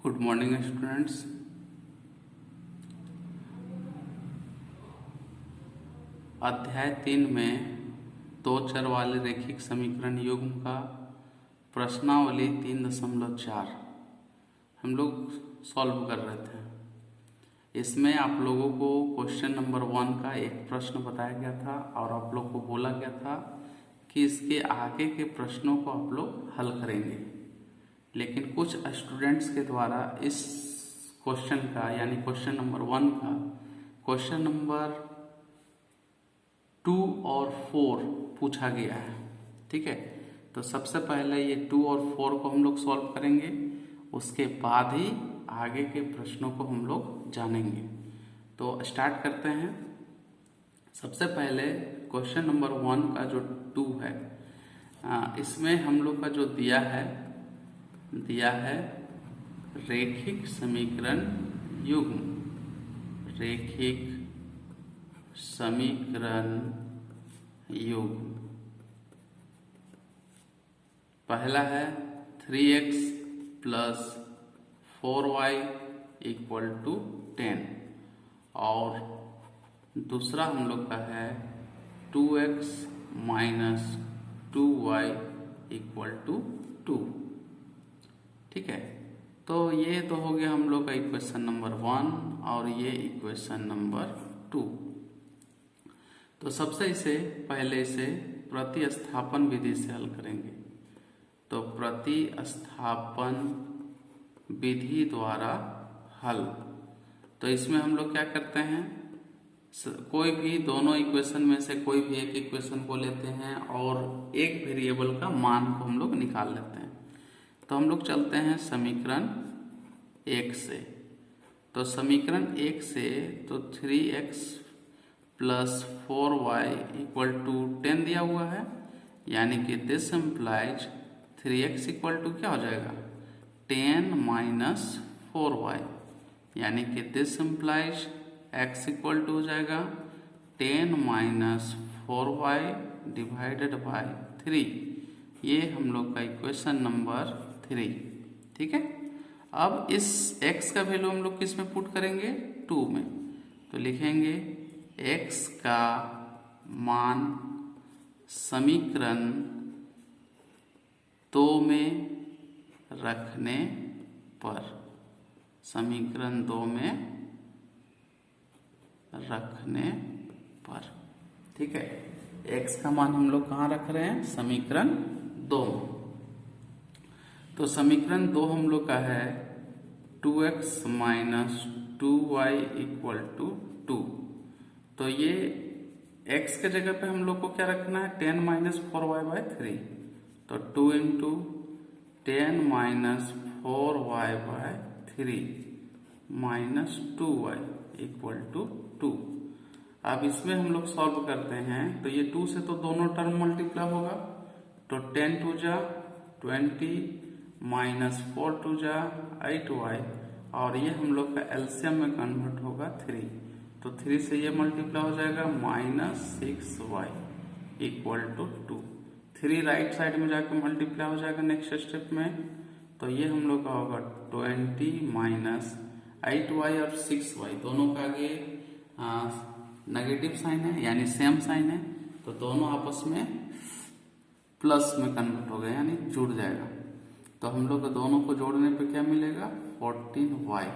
Good morning students. अध्याय 3 में दो चर वाले रैखिक समीकरण युग्म का प्रश्नावली 3.4 हम लोग सॉल्व कर रहे थे। इसमें आप लोगों को क्वेश्चन नंबर 1 का एक प्रश्न बताया गया था और आप लोग को बोला गया था कि इसके आगे के प्रश्नों को आप लोग हल करेंगे, लेकिन कुछ स्टूडेंट्स के द्वारा इस क्वेश्चन का यानी क्वेश्चन नंबर 1 का क्वेश्चन नंबर 2 और 4 पूछा गया है। ठीक है, तो सबसे पहले ये 2 और 4 को हम लोग सॉल्व करेंगे, उसके बाद ही आगे के प्रश्नों को हम लोग जानेंगे। तो स्टार्ट करते हैं। सबसे पहले क्वेश्चन नंबर 1 का जो 2 है, इसमें हम लोग का जो दिया है रैखिक समीकरण युग्म, रैखिक समीकरण युग्म। पहला है 3x plus 4y equal to 10 और दूसरा हम लोग का है 2x minus 2y equal to 2। ठीक है, तो ये तो हो गया हम लोग का इक्वेशन नंबर 1 और ये इक्वेशन नंबर 2। तो सबसे पहले इसे प्रतिस्थापन विधि से हल करेंगे। तो प्रतिस्थापन विधि द्वारा हल। तो इसमें हम लोग क्या करते हैं, कोई भी दोनों इक्वेशन में से कोई भी एक इक्वेशन को लेते हैं और एक वेरिएबल का मान को हम लोग निकाल लेते हैं। तो हम लोग चलते हैं समीकरण 1 से। तो समीकरण 1 से तो 3x plus 4y equal to 10 दिया हुआ है, यानी कि this implies 3x equal to क्या हो जाएगा 10 माइनस 4y, यानी कि this implies x equal to हो जाएगा 10 माइनस 4y डिवाइडेड बाय 3। ये हम लोग का इक्वेशन नंबर 3। ठीक है, अब इस x का वैल्यू हम लोग किस में पुट करेंगे 2 में। तो लिखेंगे x का मान समीकरण 2 में रखने पर, समीकरण 2 में रखने पर। ठीक है, x का मान हम लोग कहाँ रख रहे हैं, समीकरण 2। तो समीकरण 2 हम लोग का है 2x minus 2y equal to 2। तो ये x के जगह पे हम लोग को क्या रखना है 10 माइनस 4y बाय 3। तो 2 into 10 minus 4y by 3 minus 2y equal to 2। अब इसमें हम लोग सॉल्व करते हैं। तो ये 2 से तो दोनों टर्म मल्टीप्लाई होगा, तो 10 टू जा 20 माइनस 4 टू जा 8y और ये हम लोग का एलसीएम में कन्वर्ट होगा 3। तो 3 से ये मल्टीप्लाई हो जाएगा minus 6y equal to 2। 3 right side में जाकर मल्टीप्लाई हो जाएगा नेक्स्ट स्टेप में। तो ये हम लोग का होगा 20 माइनस 8y और 6y दोनों का आगे नेगेटिव साइन है यानी सेम साइन है, तो दोनों आपस में प्लस में कन्वर्ट हो गए यानी जुड़ जाएगा। तो हम लोग दोनों को जोड़ने पे क्या मिलेगा 14y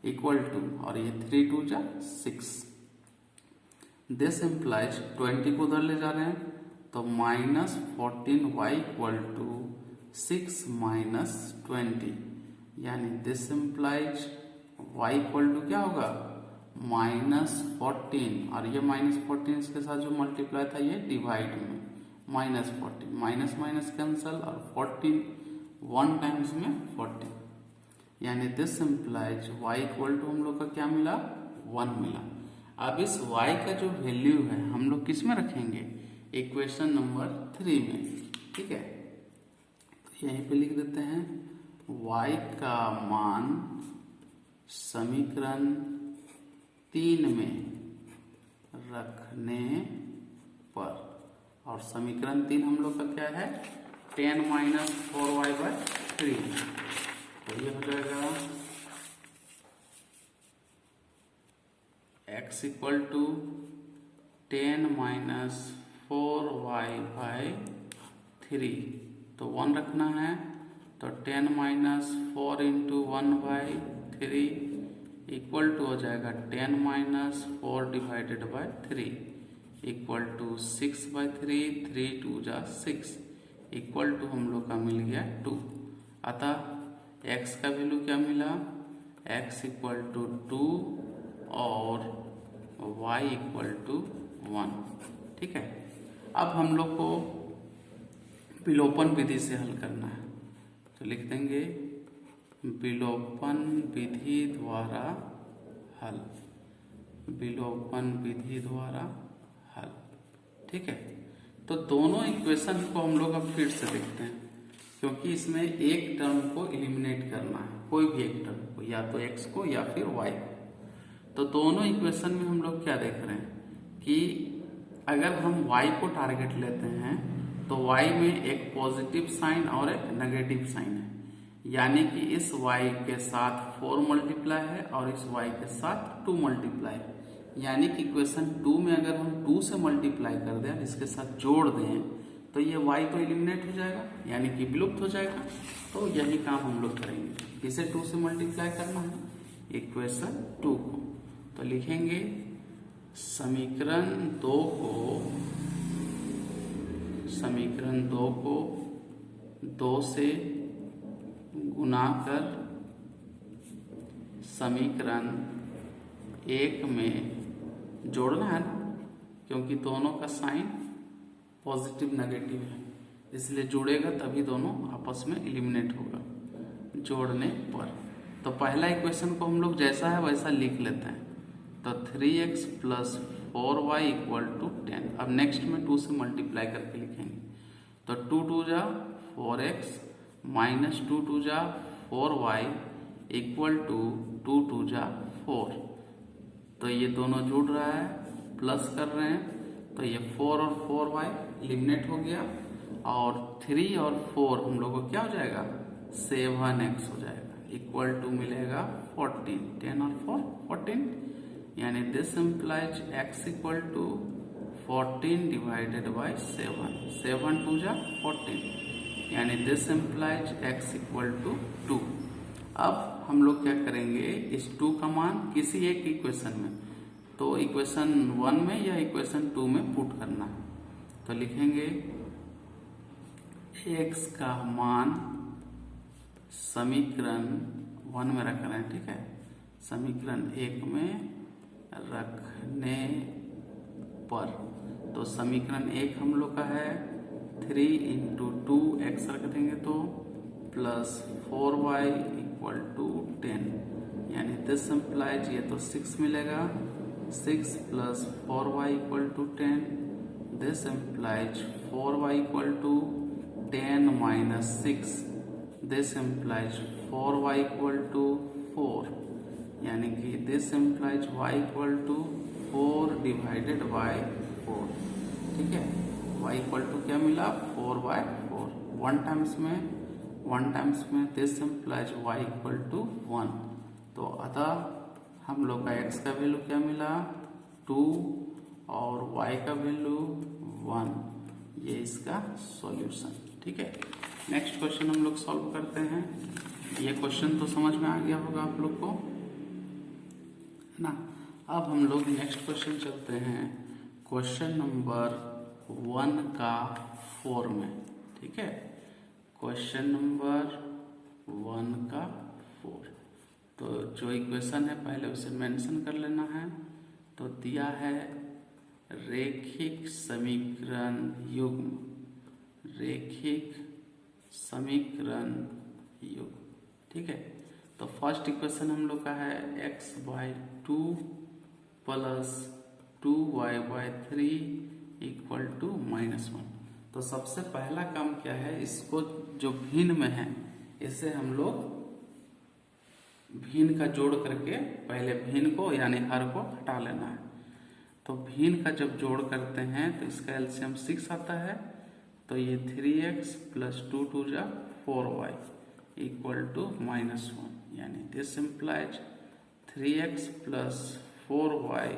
इक्वल टू, और ये 3 2 जा 6। दिस इम्प्लाइज 20 को उधर ले जा रहे हैं, तो minus 14y equal to 6 minus 20, यानी this implies y equal to क्या होगा माइनस 14, और ये माइनस 14 इसके साथ जो मल्टीप्लाई था ये डिवाइड में माइनस 14, माइनस माइनस कैंसल और 14 1 टाइम्स में 40, यानी this implies y equal to हम लोग का क्या मिला 1 मिला। अब इस y का जो वैल्यू है हम लोग किस में रखेंगे इक्वेशन नंबर 3 में। ठीक है, तो यहीं पे लिख देते हैं y का मान समीकरण 3 में रखने पर, और समीकरण 3 हम लोग का क्या है 10 माइनस 4y बाय 3। तो ये हो जाएगा x equal to 10 minus 4y/3, तो 1 रखना है, तो 10 माइनस 4 इंटू 1/3 इक्वल टू हो जाएगा 10 minus 4 divided by 3 equal to 6/3, 3 2 जा 6 इक्वल टू हम लोग का मिल गया 2। अतः x का वैल्यू क्या मिला, x इक्वल टू 2 और y इक्वल टू 1। ठीक है, अब हम लोग को विलोपन विधि से हल करना है, तो लिख देंगे विलोपन विधि द्वारा हल, विलोपन विधि द्वारा हल। ठीक है, तो दोनों इक्वेशन को हम लोग अब फिर से देखते हैं, क्योंकि इसमें एक टर्म को एलिमिनेट करना है, कोई भी एक टर्म को, या तो x को या फिर y को। तो दोनों इक्वेशन में हम लोग क्या देख रहे हैं कि अगर हम y को टारगेट लेते हैं तो y में एक पॉजिटिव साइन और एक नेगेटिव साइन है, यानी कि इस y के साथ 4 मल्टीप्लाई है और इस y के साथ 2 मल्टीप्लाई है, यानी कि इक्वेशन 2 में अगर हम 2 से मल्टीप्लाई कर दें, इसके साथ जोड़ दें, तो ये y तो एलिमिनेट हो जाएगा, यानी कि विलुप्त हो जाएगा। तो यही काम हम लोग करेंगे, इसे 2 से मल्टीप्लाई करना है इक्वेशन 2 को, तो लिखेंगे समीकरण 2 को 2 से गुना कर समीकरण 1 में जोड़ना है ना, क्योंकि दोनों का साइन पॉजिटिव नेगेटिव है, इसलिए जुड़ेगा तभी दोनों आपस में एलिमिनेट होगा जोड़ने पर। तो पहला इक्वेशन को हम लोग जैसा है वैसा लिख लेते हैं, तो 3x plus 4y equal to 10। अब नेक्स्ट में 2 से मल्टीप्लाई करके लिखेंगे, तो 2 2 जा 4x माइनस 2 2 जा 4y इक्वल टू 2 2 जा 4। तो ये दोनों जुड़ रहा है, प्लस कर रहे हैं, तो ये 4 और 4y एलिमिनेट हो गया, और 3 और 4 हम लोग को क्या हो जाएगा 7x हो जाएगा, इक्वल टू मिलेगा 14। 10 और 4 14, यानी this implies x equal to 14 divided by 7, 7 2 जा 14, यानी this implies x equal to 2। अब हम लोग क्या करेंगे, इस 2 का मान किसी एक इक्वेशन में, तो इक्वेशन 1 में या इक्वेशन 2 में पुट करना है, तो लिखेंगे x का मान समीकरण 1 में रख रहे हैं। ठीक है, समीकरण 1 में रखने पर, तो समीकरण 1 हम लोग का है 3 इंटू 2 एक्स रख देंगे तो प्लस 4y इक्वल टू 10, यानी दिस इम्प्लाइज ये तो 6 मिलेगा, 6 plus 4y equal to 10, this implies 4y equal to 10 minus 6, this implies 4y equal to 4, यानी कि this implies y equal to 4 divided by 4। ठीक है, y इक्वल टू क्या मिला 4/4, 1 टाइम्स में this implies y equal to 1। तो अतः हम लोग का x का वैल्यू क्या मिला 2 और y का वैल्यू 1, ये इसका सॉल्यूशन। ठीक है, नेक्स्ट क्वेश्चन हम लोग सॉल्व करते हैं। ये क्वेश्चन तो समझ में आ गया होगा आप लोग को ना। अब हम लोग नेक्स्ट क्वेश्चन चलते हैं, क्वेश्चन नंबर 1 का 4 में। ठीक है, क्वेश्चन नंबर 1 का 4, तो जो इक्वेशन है पहले उसे मेंशन कर लेना है। तो दिया है रैखिक समीकरण युग्म, रैखिक समीकरण युग्म। ठीक है, तो फर्स्ट इक्वेशन हम लोग का है x/2 plus 2y/3 equal to -1। तो सबसे पहला काम क्या है, इसको जो भिन्न में है इसे हम लोग भिन्न का जोड़ करके पहले भिन्न को यानी हर को हटा लेना है। तो भिन्न का जब जोड़ करते हैं तो इसका एलसीएम 6 आता है, तो ये 3x प्लस 2 2 जा 4y इक्वल टू -1, यानी this implies 3x plus 4y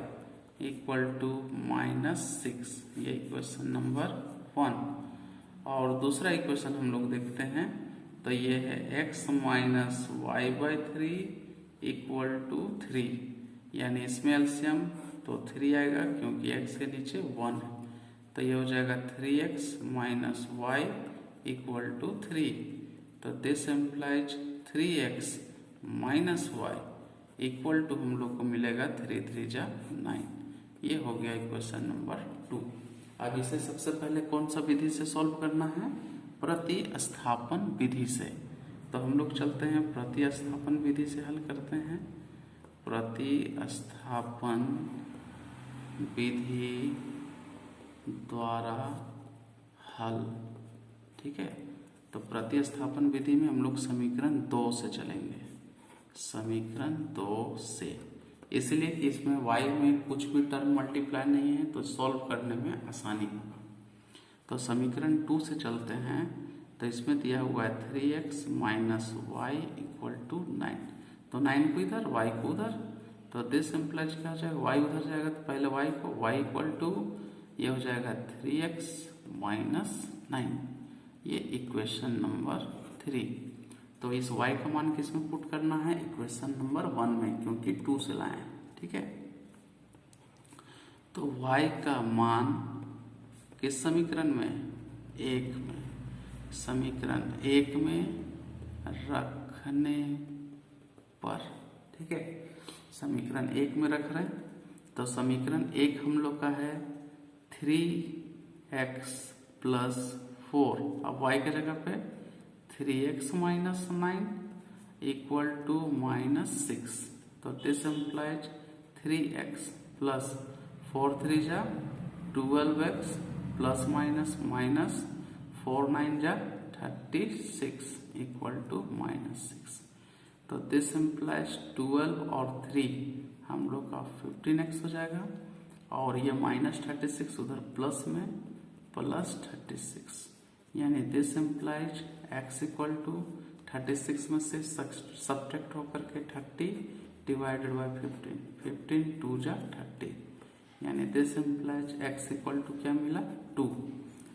equal to -6, ये इक्वेशन नंबर 1। और दूसरा इक्वेशन हम लोग देखते हैं तो ये है x minus y by 3 equal to 3, यानी इसमें एलसीएम तो 3 आएगा क्योंकि x के नीचे 1 है, तो ये हो जाएगा 3x minus y equal to 3। तो this implies 3x minus y equal to हम लोग को मिलेगा 3 3 जा 9। ये हो गया इक्वेशन नंबर 2। अब इसे सबसे पहले कौन सा विधि से सॉल्व करना है? प्रतिस्थापन विधि से। तो हम लोग चलते हैं प्रतिस्थापन विधि से हल करते हैं। प्रतिस्थापन विधि द्वारा हल, ठीक है। तो प्रतिस्थापन विधि में हम लोग समीकरण 2 से चलेंगे, समीकरण 2 से, इसलिए कि इसमें y में कुछ भी टर्म मल्टीप्लाई नहीं है तो सॉल्व करने में आसानी होगा। तो समीकरण 2 से चलते हैं। तो इसमें दिया हुआ है 3x minus y equal to 9, तो 9 को इधर y को उधर, तो दिस इम्प्लाइज क्या हो जाएगा, y उधर जाएगा तो पहले y को, y इक्वल टू ये हो जाएगा 3x माइनस 9, ये इक्वेशन नंबर 3। तो इस y का मान किस में पुट करना है? इक्वेशन नंबर 1 में, क्योंकि 2 से लाए हैं, ठीक है। तो y का मान किस समीकरण में? 1 में, समीकरण 1 में रखने पर, ठीक है। समीकरण 1 में रख रहे हैं तो समीकरण 1 हम लोग का है 3x प्लस 4, अब y के जगह पे 3x माइनस 9 इक्वल टू -6, तो दिस इम्प्लाइज 3x प्लस 4 3 जा 12x प्लस माइनस माइनस 4 9 जा 36 इक्वल टू -6, तो दिस इम्प्लाइज 12 और 3 हम लोग का 15x हो जाएगा, और ये -36 उधर प्लस में प्लस 36, यानी this implies x equal to 36 में से सब्ट्रैक्ट होकर के 30 डिवाइडेड बाय 15, 15 2 जा 30, यानी this implies x equal to क्या मिला? 2।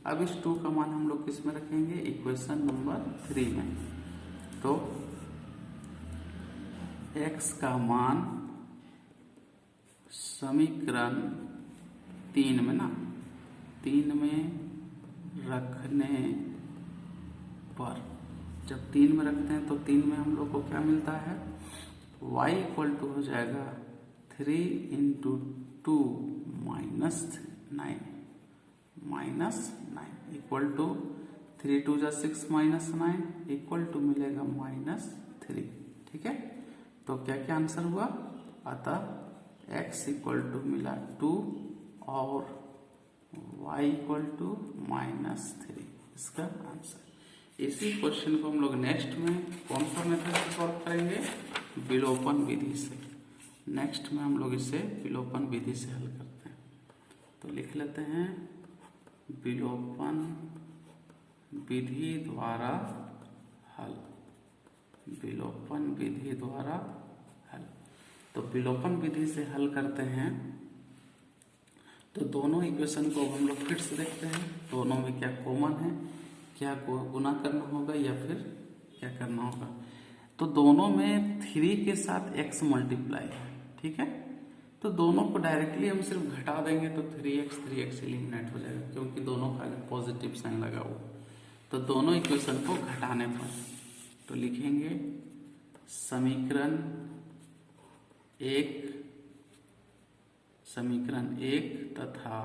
अब इस 2 का मान हम लोग किस में रखेंगे? इक्वेशन नंबर 3 में। तो x का मान समीकरण 3 में ना, 3 में रखने पर, जब 3 में रखते हैं तो 3 में हम लोग को क्या मिलता है? y इक्वल टू हो जाएगा 3 इंटू 2 -9 इक्वल टू 3 2 जा 6 -9 इक्वल टू मिलेगा -3, ठीक है। तो क्या क्या आंसर हुआ? अतः x इक्वल टू मिला 2 और y इक्वल टू -3, इसका आंसर। इसी क्वेश्चन को हम लोग नेक्स्ट में कौन सा मेथड से सॉल्व करेंगे? विलोपन विधि से। नेक्स्ट में हम लोग इसे विलोपन विधि से हल करते हैं। तो लिख लेते हैं विलोपन विधि द्वारा हल, विलोपन विधि द्वारा हल। तो विलोपन विधि से हल करते हैं तो दोनों इक्वेशन को हम लोग फिर से देखते हैं, दोनों में क्या कॉमन है, क्या गुना करना होगा या फिर क्या करना होगा। तो दोनों में 3 के साथ x मल्टीप्लाई है, ठीक है। तो दोनों को डायरेक्टली हम सिर्फ घटा देंगे तो 3x एलिमिनेट हो जाएगा, क्योंकि दोनों का पॉजिटिव साइन लगा हुआ। तो दोनों इक्वेशन को घटाने पर तो लिखेंगे समीकरण 1 तथा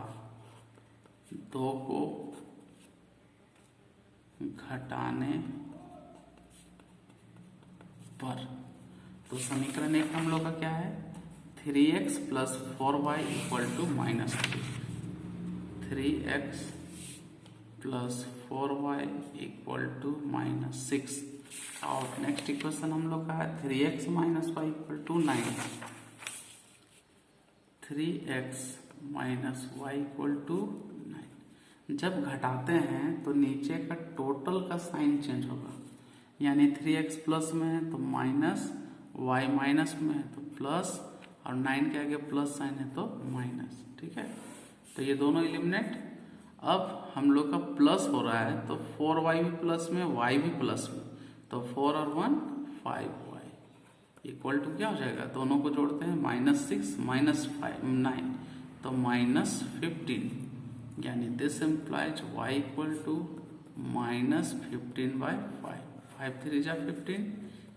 2 को घटाने पर। तो समीकरण 1 हम लोग का क्या है? 3x plus 4y equal to -3, 3x plus 4y equal to -6, और नेक्स्ट इक्वेशन हम लोग का है 3x minus y equal to 9, 3x minus y equal to 9। जब घटाते हैं तो नीचे का टोटल का साइन चेंज होगा, यानी 3x प्लस में है तो माइनस, y माइनस में है तो प्लस, और 9 के आगे प्लस साइन है तो माइनस। ठीक है, तो ये दोनों एलिमिनेट। अब हम लोग का प्लस हो रहा है तो 4y भी प्लस में, y भी प्लस में, तो 4 और 1 5y इक्वल टू क्या हो जाएगा, दोनों को जोड़ते हैं -6 -5 9 तो -15, यानी this implies y equal to -15/5, 5 3 जा 15,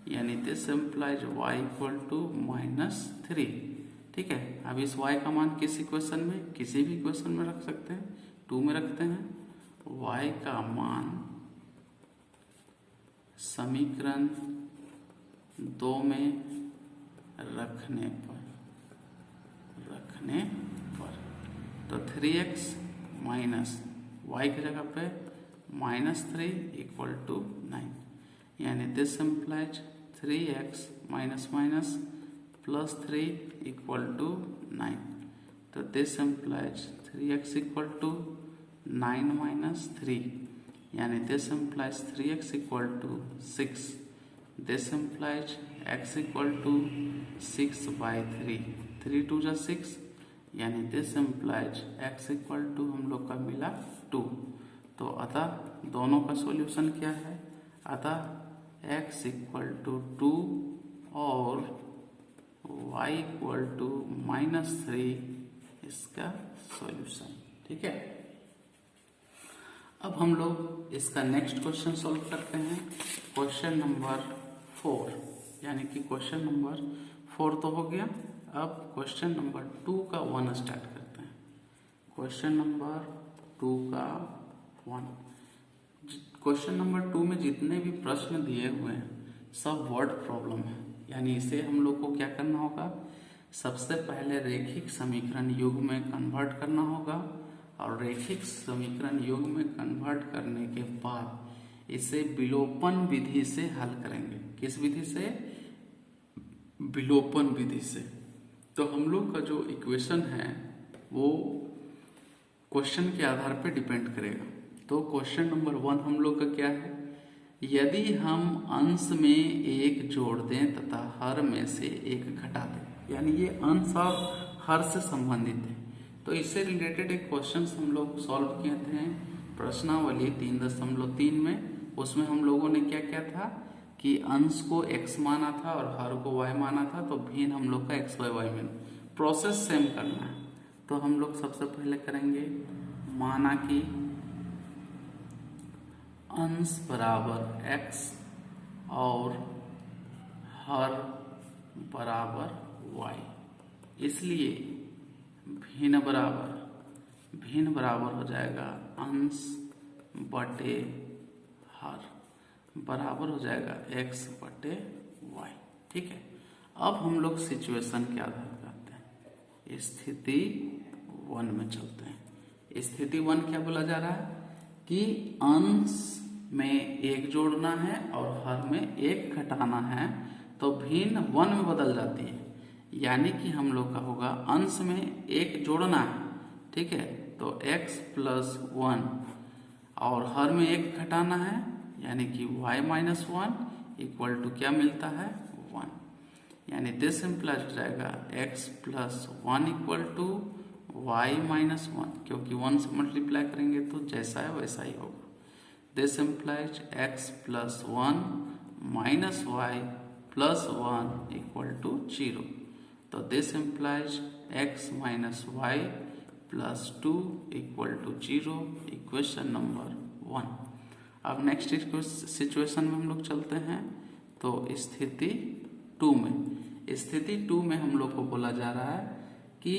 यानी this implies y equal to -3। ठीक है, अब इस y का मान किस इक्वेशन में, किसी भी इक्वेशन में रख सकते हैं, 2 में रखते हैं। y का मान समीकरण 2 में रखने पर तो 3x माइनस y की जगह पे -3 इक्वल टू 9, यानी this implies 3x minus minus plus 3 equal to 9, तो this implies 3x equal to 9 minus 3, यानी this implies 3x equal to 6, this implies x equal to 6/3, 3 2 जा 6, यानी this implies x equal to हम लोग का मिला 2। तो अतः दोनों का सॉल्यूशन क्या है, अतः x इक्वल टू 2 और y इक्वल टू -3 इसका सॉल्यूशन। ठीक है, अब हम लोग इसका नेक्स्ट क्वेश्चन सॉल्व करते हैं, क्वेश्चन नंबर 4, यानी कि क्वेश्चन नंबर 4 तो हो गया। अब क्वेश्चन नंबर 2 का 1 स्टार्ट करते हैं। क्वेश्चन नंबर 2 का 1, क्वेश्चन नंबर 2 में जितने भी प्रश्न दिए हुए हैं सब वर्ड प्रॉब्लम है, यानी इसे हम लोग को क्या करना होगा, सबसे पहले रैखिक समीकरण युग में कन्वर्ट करना होगा, और रैखिक समीकरण युग में कन्वर्ट करने के बाद इसे विलोपन विधि से हल करेंगे। किस विधि से, विलोपन विधि से। तो हम लोग का जो इक्वेशन है वो क्वेश्चन के आधार पर डिपेंड करेगा। तो क्वेश्चन नंबर 1 हम लोग का क्या है, यदि हम अंश में एक जोड़ दें तथा हर में से एक घटा दें, यानी ये अंश और हर से संबंधित है। तो इससे रिलेटेड एक क्वेश्चन हम लोग सॉल्व किए थे प्रश्नावली 3.3 में। उसमें हम लोगों ने क्या किया था कि अंश को x माना था और हर को y माना था, तो भिन्न हम लोग का x y y में प्रोसेस सेम करना है। तो हम लोग सबसे पहले करेंगे, माना कि अंश बराबर x और हर बराबर y, इसलिए भिन्न बराबर हो जाएगा अंश बटे हर, बराबर हो जाएगा x बटे y। ठीक है, अब हम लोग सिचुएशन के आधार करते हैं, स्थिति 1 में चलते हैं। स्थिति 1 क्या बोला जा रहा है कि अंश में एक जोड़ना है और हर में एक घटाना है, तो भिन्न 1 में बदल जाती है, यानी कि हम लोग का होगा अंश में एक जोड़ना है। ठीक है, तो x प्लस 1 और हर में एक घटाना है, यानी कि y माइनस 1 इक्वल टू क्या मिलता है 1, यानी दिस इम्प्लाइज हो जाएगा x plus 1 equal to y minus 1, क्योंकि 1 से मल्टीप्लाई करेंगे तो जैसा है वैसा ही होगा। This implies x plus 1 minus y plus 1 equal to 0, तो this implies x minus y plus 2 equal to 0, equation number 1। अब नेक्स्ट सिचुएशन में हम लोग चलते हैं। तो स्थिति 2 में हम लोग को बोला जा रहा है कि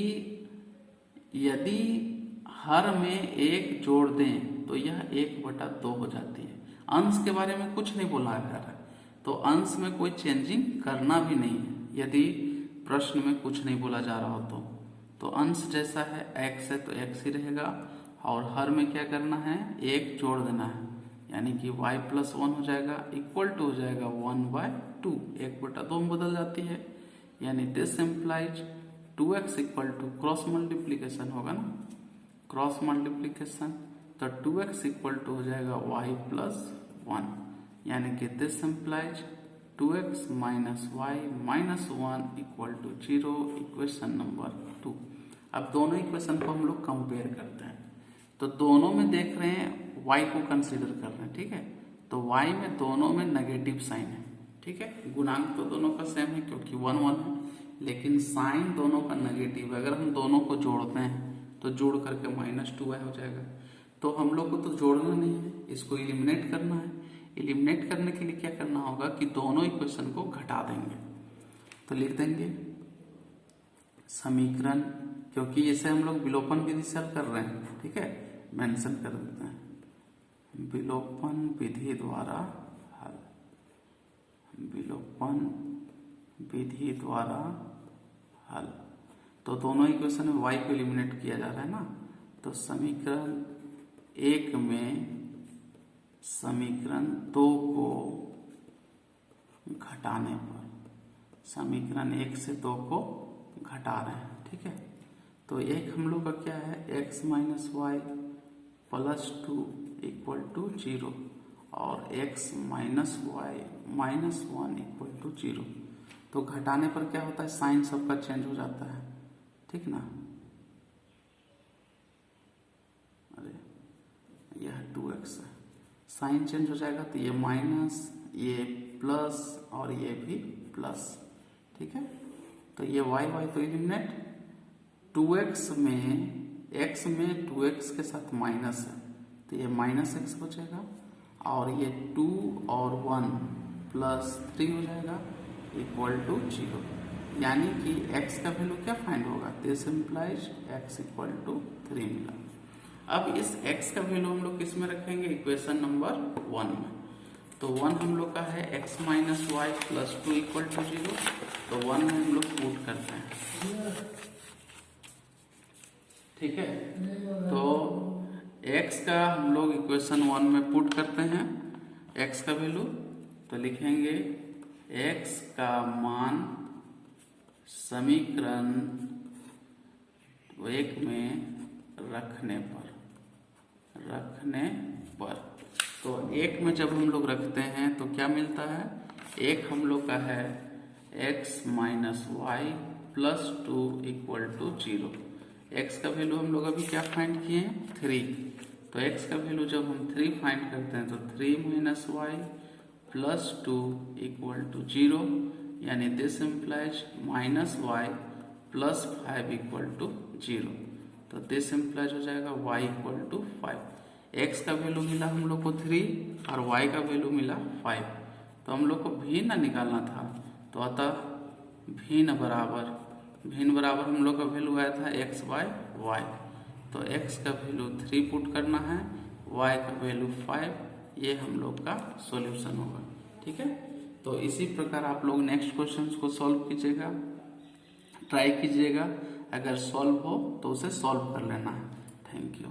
यदि हर में एक जोड़ दें तो यह 1/2 हो जाती है। अंश के बारे में कुछ नहीं बोला जा रहा है, तो अंश में कोई चेंजिंग करना भी नहीं है। यदि प्रश्न में कुछ नहीं बोला जा रहा हो तो अंश जैसा है x है तो x ही रहेगा, और हर में क्या करना है, एक जोड़ देना है, यानी कि y प्लस 1 हो जाएगा इक्वल टू हो जाएगा 1/2, 1/2 में बदल जाती है, यानी this implies 2x equal to cross multiplication होगा ना, क्रॉस मल्टीप्लीकेशन, तो 2x इक्वल टू हो जाएगा y प्लस 1, यानी कि this implies 2x minus y minus 1 equal to 0, equation number 2। अब दोनों इक्वेशन को हम लोग कंपेयर करते हैं। तो दोनों में देख रहे हैं y को कंसीडर कर रहे हैं, ठीक है। तो y में दोनों में नेगेटिव साइन है, ठीक है। गुणांक तो दोनों का सेम है क्योंकि 1 1 है, लेकिन साइन दोनों का नेगेटिव है। अगर हम दोनों को जोड़ते हैं तो जोड़ करके -2y हो जाएगा। तो हम लोग को तो जोड़ना नहीं है, इसको इलिमिनेट करना है। इलिमिनेट करने के लिए क्या करना होगा कि दोनों इक्वेशन को घटा देंगे। तो लिख देंगे समीकरण, क्योंकि इसे हम लोग विलोपन विधि से हल कर रहे हैं, ठीक है, मेंशन कर देते हैं विलोपन विधि द्वारा हल, विलोपन विधि द्वारा हल। तो दोनों इक्वेशन में y को एलिमिनेट किया जा रहा है ना। तो समीकरण 1 में समीकरण 2 को घटाने पर, समीकरण 1 से 2 को घटा रहे हैं, ठीक है। तो एक हम लोग का क्या है, x minus y plus 2 equal to 0 और x minus y minus 1 equal to 0। तो घटाने पर क्या होता है, साइन सबका चेंज हो जाता है, ठीक ना। अरे यह 2x है, साइन चेंज हो जाएगा तो ये माइनस, ये प्लस और ये भी प्लस, ठीक है। तो ये y तो एलिमिनेट, 2x में x में 2x के साथ माइनस है तो ये -x बचेगा और ये 2 और 1 प्लस 3 हो जाएगा इक्वल टू 0। यानी कि x का वैल्यू क्या फाइंड होगा, this implies x equal to 3 मिला। अब इस x का वैल्यू हम लोग किस में रखेंगे, इक्वेशन नंबर 1 में। तो 1 हम लोग का है x minus y plus 2 equal to 0। तो 1 में हम लोग पुट करते हैं, ठीक है। तो x का हम लोग इक्वेशन 1 में पुट करते हैं, x का वैल्यू। तो लिखेंगे x का मान समीकरण 1 में रखने पर, तो 1 में जब हम लोग रखते हैं तो क्या मिलता है, एक हम लोग का है x minus y plus 2 equal to 0। x का वैल्यू हम लोग अभी क्या फाइंड किए हैं, 3। तो x का वैल्यू जब हम 3 फाइंड करते हैं तो 3 minus y plus 2 equal to 0, यानी this implies minus y plus 5 equal to 0। तो दिस इम्प्लाइज हो जाएगा y इक्वल टू 5। x का वैल्यू मिला हम लोग को 3 और y का वैल्यू मिला 5। तो हम लोग को भिन्न निकालना था, तो अतः भिन्न बराबर हम लोग का वैल्यू आया था x बाय वाई। तो x का वैल्यू 3 पुट करना है, y का वैल्यू 5, ये हम लोग का सॉल्यूशन होगा, ठीक है। तो इसी प्रकार आप लोग नेक्स्ट क्वेश्चंस को सॉल्व कीजिएगा, ट्राई कीजिएगा। अगर सॉल्व हो तो उसे सॉल्व कर लेना है। Thank you.